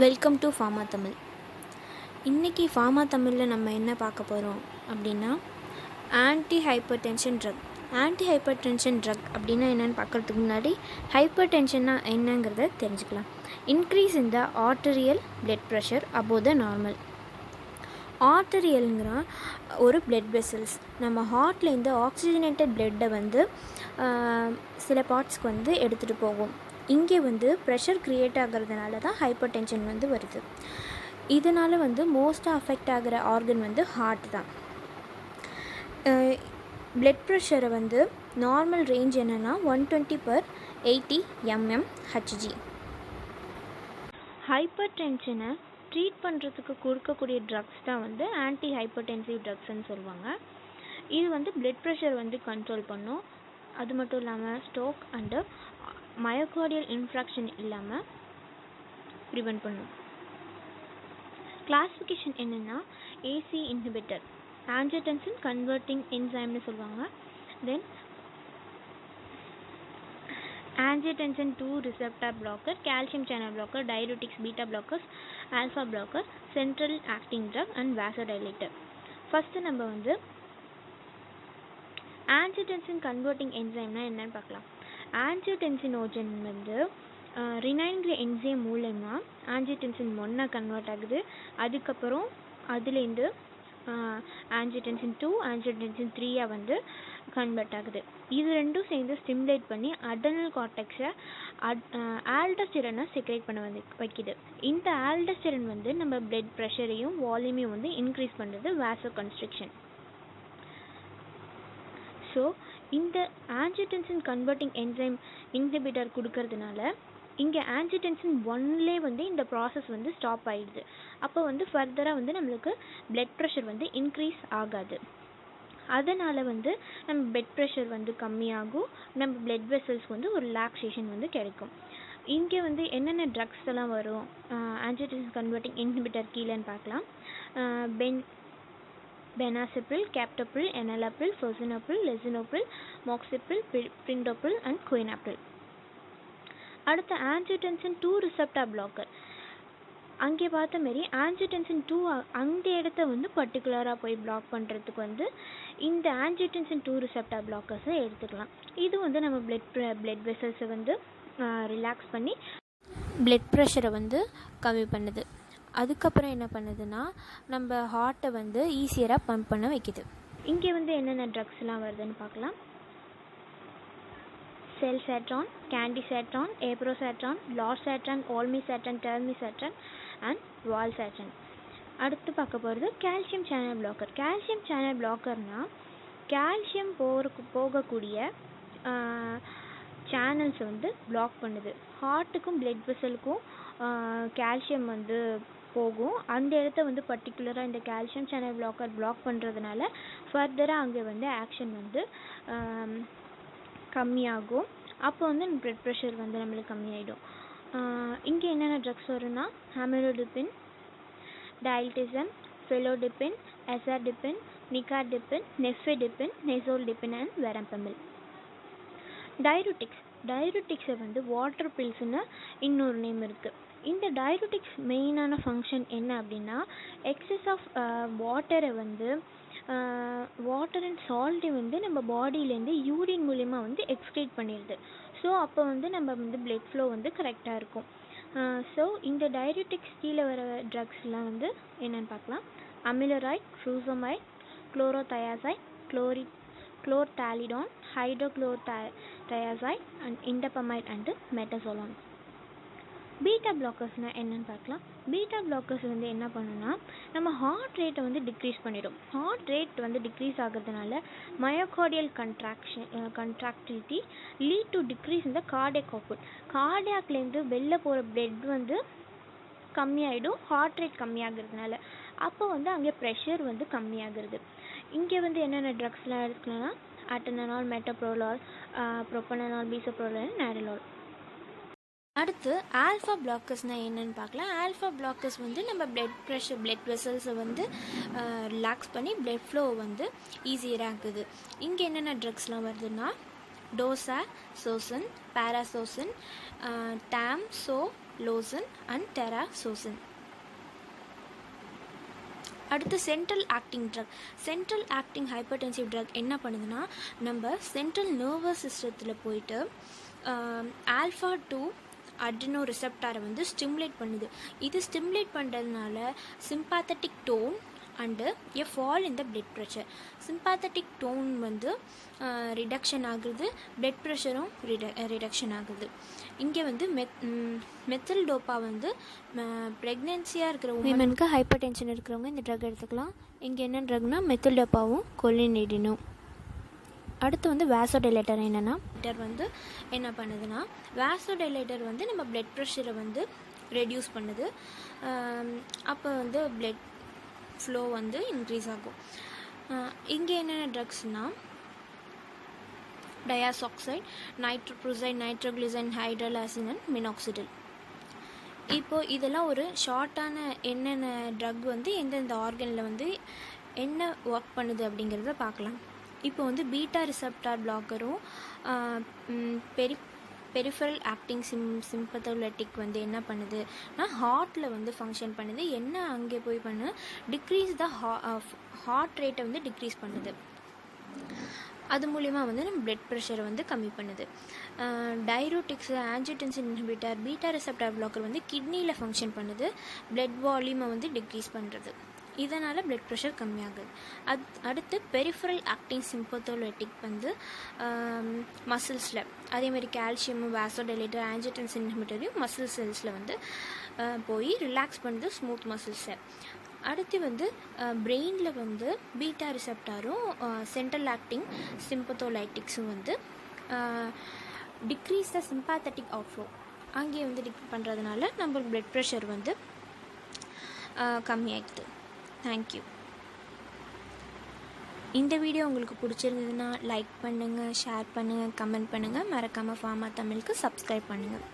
Welcome to pharma Tamil. இன்றைக்கி pharma தமிழில் நம்ம என்ன பார்க்க போகிறோம் அப்படின்னா anti hypertension drug. Anti hypertension drug அப்படின்னா என்னென்னு பார்க்குறதுக்கு முன்னாடி ஹைப்பர் டென்ஷன்னா என்னங்கிறத தெரிஞ்சுக்கலாம். Increase in the arterial blood pressure above the normal. ஆர்டரியல்ங்கிற ஒரு பிளட் வெசல்ஸ் நம்ம ஹார்ட்லேருந்து ஆக்சிஜனேட்டட் பிளட்டை சில பார்ட்ஸ்க்கு எடுத்துகிட்டு போகும். இங்கே ப்ரெஷர் க்ரியேட் ஆகிறதுனால தான் ஹைப்பர் டென்ஷன் வருது. இதனால் மோஸ்ட்டாக அஃபெக்ட் ஆகிற ஆர்கன் ஹார்ட் தான். பிளட் ப்ரெஷரை நார்மல் ரேஞ்ச் என்னென்னா 120/80 mmHg. ஹைப்பர் டென்ஷனை ட்ரீட் பண்ணுறதுக்கு கொடுக்கக்கூடிய ட்ரக்ஸ் தான் ஆன்டி ஹைப்பர் டென்சிவ் ட்ரக்ஸ்ன்னு சொல்லுவாங்க. இது பிளட் ப்ரெஷர் கண்ட்ரோல் பண்ணும். அது மட்டும் இல்லாமல் ஸ்ட்ரோக் அண்டு மயோகார்டியல் இன்ஃப்ராக்ஷன் இல்லாமல் ப்ரிவெண்ட் பண்ணும். கிளாஸிஃபிகேஷன் என்னென்னா ஏசி இன்ஹிபிட்டர், ஆஞ்சியோடென்சின் கன்வெர்ட்டிங் என்சைம்னு சொல்லுவாங்க. Then angiotensin 2 receptor blocker, calcium channel blocker, diuretics, beta blockers, alpha blocker, central acting drug and vasodilator. First நம்ம ஆஞ்சியோடென்சின் கன்வெர்ட்டிங் என்சைம்னா என்னன்னு பார்க்கலாம். ஆஞ்சியோடென்சினோஜன் ரினைன்கிற என்சைம் மூலமாக ஆஞ்சியோடென்சின் 1 கன்வெர்ட் ஆகுது. அதுக்கப்புறம் அதுலேருந்து ஆஞ்சியோடென்சின் 2 ஆஞ்சியோடென்சின் 3 கன்வெர்ட் ஆகுது. இது ரெண்டும் சேர்ந்து ஸ்டிமுலேட் பண்ணி அடர்னல் கார்டெக்ஸை ஆல்டோஸ்டிரானை செக்ரேட் பண்ண வைக்குது. இந்த ஆல்டோஸ்டிரான் நம்ம பிளட் ப்ரெஷரையும் வால்யூமையும் இன்க்ரீஸ் பண்ணுறது வாசோ கன்ஸ்ட்ரிக்ஷன். ஸோ இந்த ஆஞ்சியோடென்சின் கன்வெர்ட்டிங் என்சைம் இன்ஹிபிட்டர் கொடுக்கறதுனால இங்கே ஆஞ்சியோடென்சின் 1லே இந்த ப்ராசஸ் ஸ்டாப் ஆகிடுது. அப்போ ஃபர்தராக நம்மளுக்கு பிளட் ப்ரெஷர் இன்க்ரீஸ் ஆகாது. அதனால் நம்ம பிளட் ப்ரெஷர் கம்மியாகும். நம்ம பிளட் வெசல்ஸ் ஒரு ரிலாக்ஸேஷன் கிடைக்கும். இங்கே என்னென்ன ட்ரக்ஸ் எல்லாம் வரும் ஆஞ்சியோடென்சின் கன்வெர்ட்டிங் இன்ஹிபிட்டர் கீழேன்னு பார்க்கலாம். பெனாசிப்ரில், கேப்டோப்ரில், எனலாப்ரில், ஃபோசினோப்ரில், லெசினோப்ரில், மோக்சிப்ரில், பிரிண்டோப்ரில் அண்ட் குயினாப்ரில். அடுத்து ஆஞ்சியோடென்சின் 2 ரிசெப்டார் பிளாக்கர். அங்கே பார்த்த மாரி ஆஞ்சியோடென்சின் 2 அந்த இடத்த பர்டிகுலராக போய் பிளாக் பண்ணுறதுக்கு இந்த ஆஞ்சியோடென்சின் 2 ரிசெப்டார் பிளாக்கர்ஸை எடுத்துக்கலாம். இது நம்ம பிளட் வெசல்ஸை ரிலாக்ஸ் பண்ணி பிளட் ப்ரெஷரை கம்மி பண்ணுது. அதுக்கப்புறம் என்ன பண்ணுதுன்னா நம்ம ஹார்ட்டை ஈஸியராக பம்ப் பண்ண வைக்குது. இங்கே என்னென்ன ட்ரக்ஸ்லாம் வருதுன்னு பார்க்கலாம். செல்சாட்ரான், candesartan, eprosartan, losartan, olmesartan, telmisartan and valsartan. அடுத்து பார்க்க போகிறது calcium channel blocker. Calcium channel பிளாக்கர்னால் கால்சியம் போகக்கூடிய சேனல்ஸ் பிளாக் பண்ணுது. ஹார்ட்டுக்கும் பிளட் வெசலுக்கும் கால்சியம் போகும். அந்த இடத்த பர்டிகுலராக இந்த கால்சியம் சேனல் பிளாக் பண்ணுறதுனால ஃபர்தராக அங்கே ஆக்ஷன் கம்மியாகும். அப்போ பிளட் ப்ரெஷர் நம்மளுக்கு கம்மியாயிடும். இங்கே என்னென்ன ட்ரக்ஸ் வரும்னா அமிலோடிபின், டைல்டிசம், ஃபெலோடிபின், எசாடிபின், நிகாடிபின், நெஃபெடிபின், நெசோல்டிபின் அண்ட் வெரம்பமில். டயயூரிட்டிக்ஸை வாட்டர் பில்ஸ்னு இன்னொரு நேம் இருக்குது. இந்த டயயூரிட்டிக்ஸ் மெயினான ஃபங்க்ஷன் என்ன அப்படின்னா எக்ஸஸ் ஆஃப் வாட்டரை வாட்டர் அண்ட் சால்ட்டை நம்ம பாடியிலேருந்து யூரின் மூலயமா எக்ஸ்க்ரீட் பண்ணிடுது. ஸோ அப்போ நம்ம பிளட் ஃப்ளோ கரெக்டாக இருக்கும். ஸோ இந்த டயயூரிட்டிக்ஸ் கீழே வர ட்ரக்ஸ்லாம் என்னென்னு பார்க்கலாம். அமிலராய்ட், ஃப்ரூசமைட், குளோரோதயாசைட், குளோர்தாலிடான், ஹைட்ரோக்ளோர்தயாசைட் அண்ட் இண்டபமைட் அண்டு மெட்டசோலான். பீட்டா பிளாக்கர்ஸ்னால் என்னென்னு பார்க்கலாம். பீட்டா பிளாக்கர்ஸ் என்ன பண்ணுன்னா நம்ம ஹார்ட் ரேட்டை டிக்ரீஸ் பண்ணிடும். ஹார்ட் ரேட் டிக்ரீஸ் ஆகிறதுனால மயோகார்டியல் கண்ட்ராக்டிலிட்டி லீட் டு டிக்ரீஸ் இந்த கார்டியாக் அவுட்புட். கார்டியாக்லேருந்து வெளில போகிற பிளட் கம்மியாயிடும் ஹார்ட் ரேட் கம்மியாகிறதுனால. அப்போ அங்கே ப்ரெஷர் கம்மியாகிறது. இங்கே என்னென்ன ட்ரக்ஸ்லாம் எடுக்கலாம்னா அட்டனனால், மெட்டப்ரோலால், ப்ரோபனனால், பீசோப்ரோலால், நேரலால். அடுத்து ஆல்ஃபா பிளாக்கர்ஸ்னால் என்னென்னு பார்க்கலாம். ஆல்ஃபா பிளாக்கர்ஸ் நம்ம பிளட் வெசல்ஸை ரிலாக்ஸ் பண்ணி பிளட் ஃப்ளோ ஈஸியராக இருக்குது. இங்கே என்னென்ன ட்ரக்ஸ்லாம் வருதுன்னா டோசா, சோசன், பேராசோசன், டாம், லோசன் அண்ட் டெராசோசன். அடுத்து central acting drug. Central acting hypertensive drug என்ன பண்ணுதுன்னா, நம்ம சென்ட்ரல் நர்வஸ் சிஸ்டத்தில் போயிட்டு ஆல்ஃபா 2 அட்ரினோ ரிசெப்டாரை வந்து ஸ்டிமுலேட் பண்ணுது. இது ஸ்டிமுலேட் பண்ணுறதுனால sympathetic tone and a fall in the blood pressure. Sympathetic tone வந்து ரிடக்ஷன் ஆகுது, பிளட் ப்ரெஷரும் ரிடக்ஷன் ஆகுது. இங்கே வந்து மெத்தில் டோப்பா வந்து ப்ரெக்னென்சியாக இருக்கிற உமனுக்கு ஹைப்பர் டென்ஷன் இருக்கிறவங்க இந்த ட்ரக் எடுத்துக்கலாம். இங்கே என்ன ட்ரக்னா மெத்தில் டோப்பாவும் கொலினிடினும். அடுத்து வந்து வேசோடைலேட்டர். என்னென்னா வந்து என்ன பண்ணுதுன்னா, வேசோடைலேட்டர் வந்து நம்ம பிளட் ப்ரெஷரை வந்து ரெடியூஸ் பண்ணுது. அப்போ வந்து பிளட் ஃப்ளோ வந்து இன்க்ரீஸ் ஆகும். இங்கே என்னென்ன ட்ரக்ஸ்னால் டயாசாக்சைட், நைட்ரோப்ரோசைட், நைட்ரோக்ளிசைன், ஹைட்ரலாசின் அண்ட் மினாக்சிடில். இப்போது இதெல்லாம் ஒரு ஷார்ட்டான என்னென்ன ட்ரக் வந்து எந்தெந்த ஆர்கனில் வந்து என்ன ஒர்க் பண்ணுது அப்படிங்கிறத பார்க்கலாம். இப்போ வந்து பீட்டா ரிசெப்டார் பிளாக்கரும் பெரிஃபரல் ஆக்டிங் சிம்பத்தோலெட்டிக் வந்து என்ன பண்ணுதுன்னா, ஹார்ட்டில் வந்து ஃபங்க்ஷன் பண்ணுது. என்ன அங்கே போய் பண்ணு, டிக்ரீஸ் த ஹார்ட் ரேட்டை வந்து டிக்ரீஸ் பண்ணுது. அது மூலிமா வந்து நம்ம பிளட் ப்ரெஷரை வந்து கம்மி பண்ணுது. Diuretics, angiotensin inhibitor, beta receptor blocker வந்து கிட்னியில் ஃபங்க்ஷன் பண்ணுது. பிளட் வால்யூமை வந்து டிக்ரீஸ் பண்ணுறது. இதனால் பிளட் ப்ரெஷர் கம்மியாகுது. அடுத்து பெரிஃபரல் ஆக்டிங் சிம்பத்தோலெட்டிக் வந்து மசில்ஸில், அதேமாதிரி கால்சியமு, வேசோடைலேட்டர், ஆஞ்சியோடென்சின் இன்ஹிபிட்டரையும் மசில் செல்ஸில் வந்து போய் ரிலாக்ஸ் பண்ணுது, ஸ்மூத் மசில்ஸை. அடுத்து வந்து பிரெயினில் வந்து பீட்டா ரிசெப்டாரும் சென்ட்ரல் ஆக்டிங் சிம்பத்தோலைட்டிக்ஸும் வந்து டிக்ரீஸ் த சிம்பாத்தட்டிக் அவுட்ஃப்ளோ அங்கேயே வந்து பண்ணுறதுனால நம்ம பிளட் ப்ரெஷர் வந்து கம்மியாகிடுது. தேங்க்யூ. இந்த வீடியோ உங்களுக்கு பிடிச்சிருந்ததுன்னா லைக் பண்ணுங்கள், ஷேர் பண்ணுங்கள், கமெண்ட் பண்ணுங்கள். மறக்காமல் ஃபார்மா தமிழுக்கு சப்ஸ்கிரைப் பண்ணுங்கள்.